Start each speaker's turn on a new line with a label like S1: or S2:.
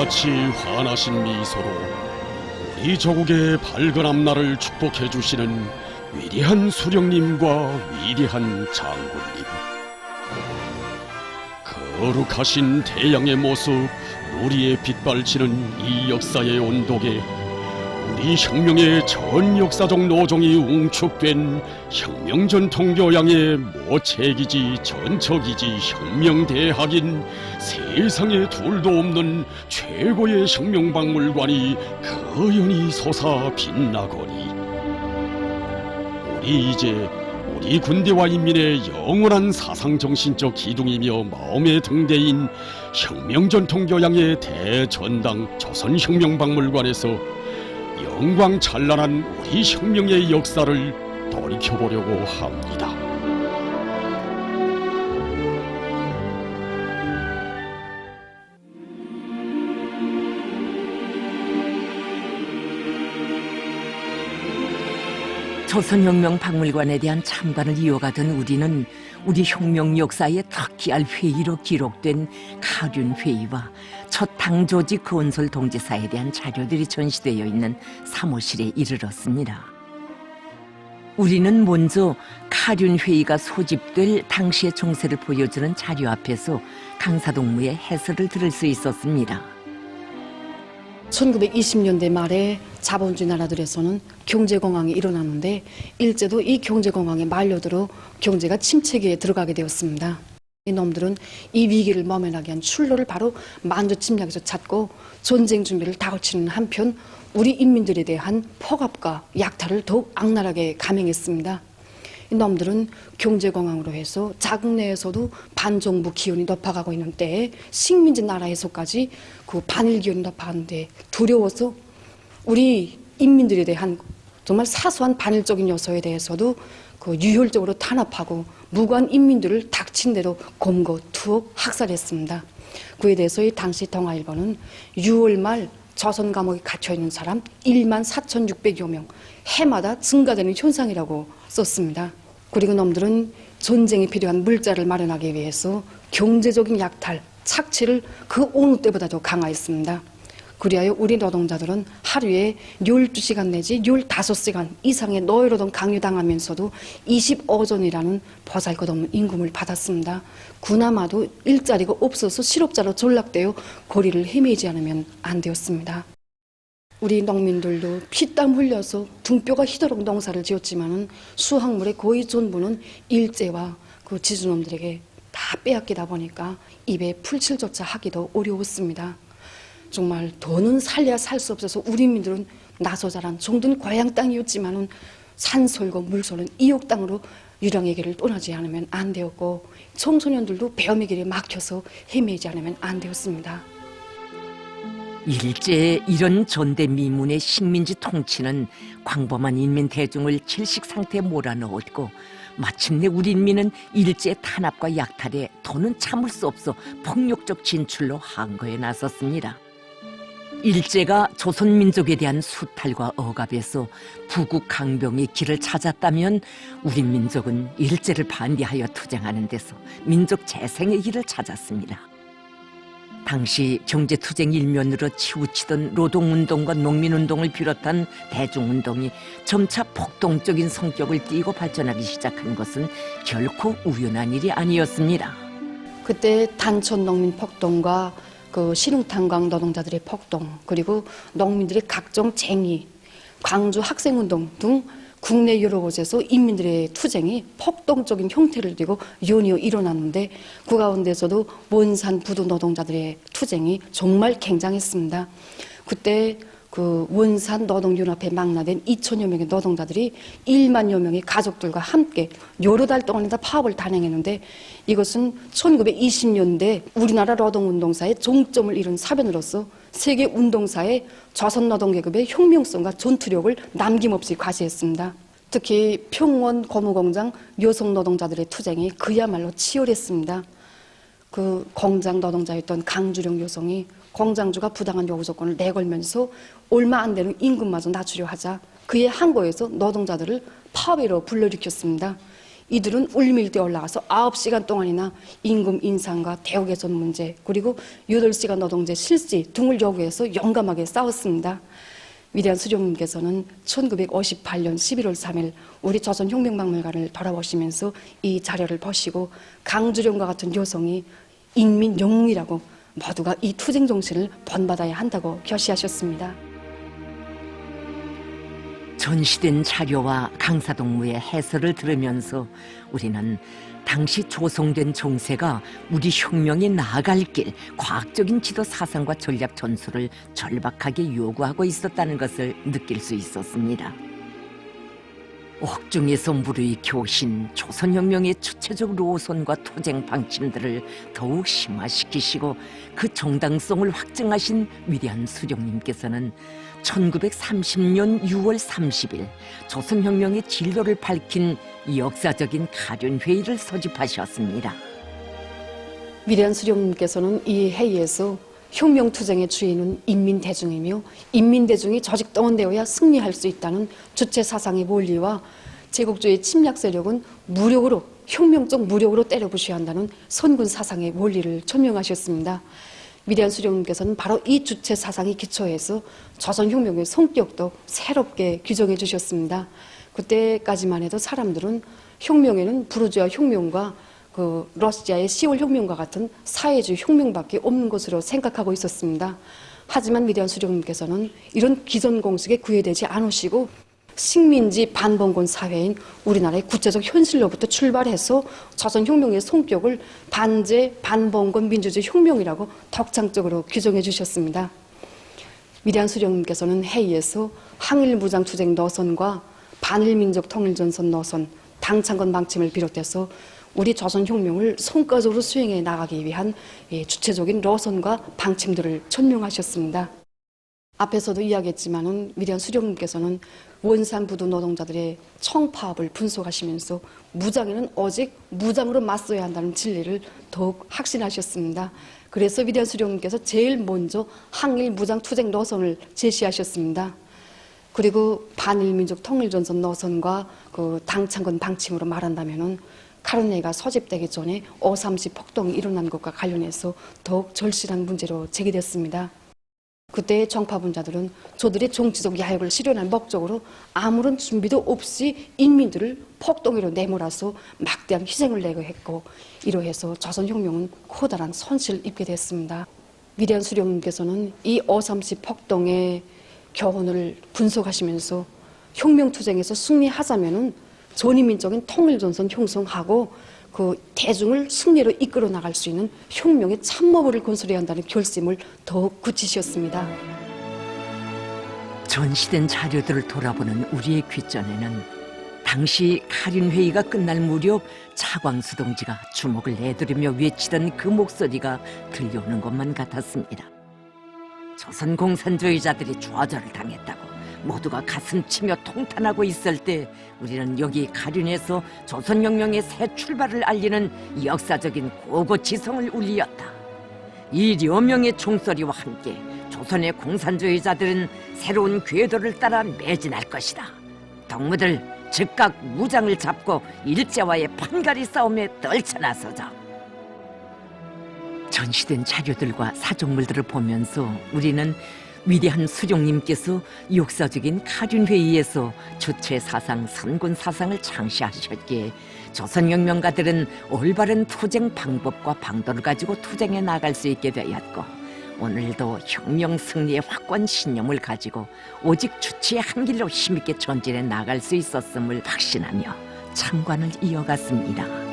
S1: 하늘같이 환하신 미소로 우리 조국의 밝은 앞날을 축복해 주시는 위대한 수령님과 위대한 장군님, 거룩하신 태양의 모습, 우리의 빛발치는 이 역사의 온도계, 우리 혁명의 전 역사적 노종이 웅축된 혁명전통교양의 모체기지 전처기지 혁명대학인 세상에 둘도 없는 최고의 혁명박물관이 거연히 솟아 빛나거니, 우리 군대와 인민의 영원한 사상정신적 기둥이며 마음의 등대인 혁명전통교양의 대전당 조선혁명박물관에서 영광 찬란한 우리 혁명의 역사를 돌이켜보려고 합니다.
S2: 조선혁명박물관에 대한 참관을 이어가던 우리는 우리 혁명 역사의 특기할 회의로 기록된 가륜회의와 첫 당조직 건설 동지사에 대한 자료들이 전시되어 있는 사무실에 이르렀습니다. 우리는 먼저 가륜회의가 소집될 당시의 정세를 보여주는 자료 앞에서 강사동무의 해설을 들을 수 있었습니다.
S3: 1920년대 말에 자본주의 나라들에서는 경제공황이 일어났는데 일제도 이 경제공황에 말려들어 경제가 침체기에 들어가게 되었습니다. 이놈들은 이 위기를 모면하게 한 출로를 바로 만주 침략에서 찾고 전쟁 준비를 다그치는 한편 우리 인민들에 대한 폭압과 약탈을 더욱 악랄하게 감행했습니다. 이놈들은 경제공황으로 해서 자국 내에서도 반정부 기운이 높아가고 있는 때에 식민지 나라에서까지 그 반일 기운이 높아가는데 두려워서 우리 인민들에 대한 정말 사소한 반일적인 요소에 대해서도 그 유혈적으로 탄압하고 무고한 인민들을 닥친 대로 검거, 투옥, 학살했습니다. 그에 대해서 이 당시 동아일보는 6월 말 조선 감옥에 갇혀있는 사람 14,600여 명, 해마다 증가되는 현상이라고 썼습니다. 그리고 놈들은 전쟁에 필요한 물자를 마련하기 위해서 경제적인 약탈, 착취를 그 어느 때보다도 강화했습니다. 그리하여 우리 노동자들은 하루에 12시간 내지 15시간 이상의 노예노동 강요당하면서도 25전이라는 보잘것없는 임금을 받았습니다. 그나마도 일자리가 없어서 실업자로 전락되어 거리를 헤매지 않으면 안 되었습니다. 우리 농민들도 피땀 흘려서 등뼈가 희도록 농사를 지었지만은 수확물의 거의 전부는 일제와 그 지주놈들에게 다 빼앗기다 보니까 입에 풀칠조차 하기도 어려웠습니다. 정말 더는 살려야 살 수 없어서 우리 민들은 나서 자란 정든 고향 땅이었지만은 산솔고 물솔은 이옥 땅으로 유랑의 길을 떠나지 않으면 안 되었고 청소년들도 배움의 길에 막혀서 헤매지 않으면 안 되었습니다.
S2: 일제의 이런 전대미문의 식민지 통치는 광범한 인민 대중을 질식 상태에 몰아넣었고 마침내 우리 인민은 일제의 탄압과 약탈에 더는 참을 수 없어 폭력적 진출로 항거에 나섰습니다. 일제가 조선민족에 대한 수탈과 억압에서 부국 강병의 길을 찾았다면 우리 민족은 일제를 반대하여 투쟁하는 데서 민족 재생의 길을 찾았습니다. 당시 경제투쟁 일면으로 치우치던 노동운동과 농민운동을 비롯한 대중운동이 점차 폭동적인 성격을 띠고 발전하기 시작한 것은 결코 우연한 일이 아니었습니다.
S3: 그때 단촌 농민 폭동과 그 신흥탄광 노동자들의 폭동, 그리고 농민들의 각종 쟁의, 광주 학생운동 등 국내 여러 곳에서 인민들의 투쟁이 폭동적인 형태를 띠고 연이어 일어났는데 그 가운데서도 원산 부두 노동자들의 투쟁이 정말 굉장했습니다. 그때 그 원산 노동연합회 망라된 2,000여 명의 노동자들이 1만여 명의 가족들과 함께 여러 달 동안이나 파업을 단행했는데 이것은 1920년대 우리나라 노동운동사의 종점을 이룬 사변으로서 세계운동사의 조선노동계급의 혁명성과 전투력을 남김없이 과시했습니다. 특히 평원 고무공장 여성노동자들의 투쟁이 그야말로 치열했습니다. 그 공장 노동자였던 강주령 여성이 공장주가 부당한 요구 조건을 내걸면서 얼마 안 되는 임금마저 낮추려 하자 그의 항거에서 노동자들을 파업으로 불러일으켰습니다. 이들은 울밀대 올라가서 9시간 동안이나 임금 인상과 대우 개선 문제 그리고 8시간 노동제 실시 등을 요구해서 용감하게 싸웠습니다. 위대한 수령님께서는 1958년 11월 3일 우리 조선혁명박물관을 돌아보시면서 이 자료를 보시고 강주령과 같은 여성이 인민 영웅이라고 모두가 이 투쟁 정신을 본받아야 한다고 결시하셨습니다.
S2: 전시된 자료와 강사동무의 해설을 들으면서 우리는 당시 조성된 정세가 우리 혁명이 나아갈 길, 과학적인 지도 사상과 전략 전술을 절박하게 요구하고 있었다는 것을 느낄 수 있었습니다. 옥중에서 무르익 교신, 조선혁명의 주체적 노선과 투쟁 방침들을 더욱 심화시키시고 그 정당성을 확증하신 위대한 수령님께서는 1930년 6월 30일 조선혁명의 진로를 밝힌 역사적인 가련회의를 소집하셨습니다.
S3: 위대한 수령님께서는 이 회의에서 혁명투쟁의 주인은 인민대중이며 인민대중이 조직동원되어야 승리할 수 있다는 주체사상의 원리와 제국주의 침략 세력은 무력으로 혁명적 무력으로 때려부셔야 한다는 선군사상의 원리를 천명하셨습니다. 위대한 수령님께서는 바로 이 주체사상이 기초해서 조선혁명의 성격도 새롭게 규정해 주셨습니다. 그때까지만 해도 사람들은 혁명에는 부르주아 혁명과 러시아의 10월 혁명과 같은 사회주의 혁명밖에 없는 것으로 생각하고 있었습니다. 하지만 위대한 수령님께서는 이런 기존 공식에 구애되지 않으시고 식민지 반봉건 사회인 우리나라의 구체적 현실로부터 출발해서 조선혁명의 성격을 반제 반봉건 민주주의 혁명이라고 덕창적으로 규정해 주셨습니다. 위대한 수령님께서는 회의에서 항일무장투쟁 노선과 반일민족 통일전선 노선, 당창건 방침을 비롯해서 우리 조선혁명을 성과적으로 수행해 나가기 위한 주체적인 노선과 방침들을 천명하셨습니다. 앞에서도 이야기했지만은 위대한 수령님께서는 원산부두 노동자들의 청파업을 분석하시면서 무장에는 오직 무장으로 맞서야 한다는 진리를 더욱 확신하셨습니다. 그래서 위대한 수령님께서 제일 먼저 항일 무장 투쟁 노선을 제시하셨습니다. 그리고 반일민족 통일전선 노선과 당창건 방침으로 말한다면은 카르네가 소집되기 전에 5.30 폭동이 일어난 것과 관련해서 더욱 절실한 문제로 제기됐습니다. 그때 정파분자들은 저들의 정치적 야욕을 실현할 목적으로 아무런 준비도 없이 인민들을 폭동으로 내몰아서 막대한 희생을 내고 했고 이로해서 조선혁명은 커다란 손실을 입게 됐습니다. 위대한 수령님께서는 이 5.30 폭동의 교훈을 분석하시면서 혁명투쟁에서 승리하자면은 전인민적인 통일전선 형성하고 대중을 승리로 이끌어 나갈 수 있는 혁명의 참모부를 건설해야 한다는 결심을 더욱 굳히셨습니다.
S2: 전시된 자료들을 돌아보는 우리의 귓전에는 당시 카린회의가 끝날 무렵 차광수 동지가 주먹을 내두르며 외치던 그 목소리가 들려오는 것만 같았습니다. 조선 공산주의자들이 좌절을 당했다고 모두가 가슴치며 통탄하고 있을 때 우리는 여기 가륜에서 조선혁명의 새 출발을 알리는 역사적인 고고지성을 울리었다. 이 려명의 총소리와 함께 조선의 공산주의자들은 새로운 궤도를 따라 매진할 것이다. 동무들 즉각 무장을 잡고 일제와의 판가리 싸움에 떨쳐나서자. 전시된 자료들과 사정물들을 보면서 우리는 위대한 수령님께서 역사적인 카륜회의에서 주체사상, 선군사상을 창시하셨기에 조선혁명가들은 올바른 투쟁 방법과 방도를 가지고 투쟁해 나갈 수 있게 되었고 오늘도 혁명 승리의 확고한 신념을 가지고 오직 주체의 한 길로 힘있게 전진해 나갈 수 있었음을 확신하며 참관을 이어갔습니다.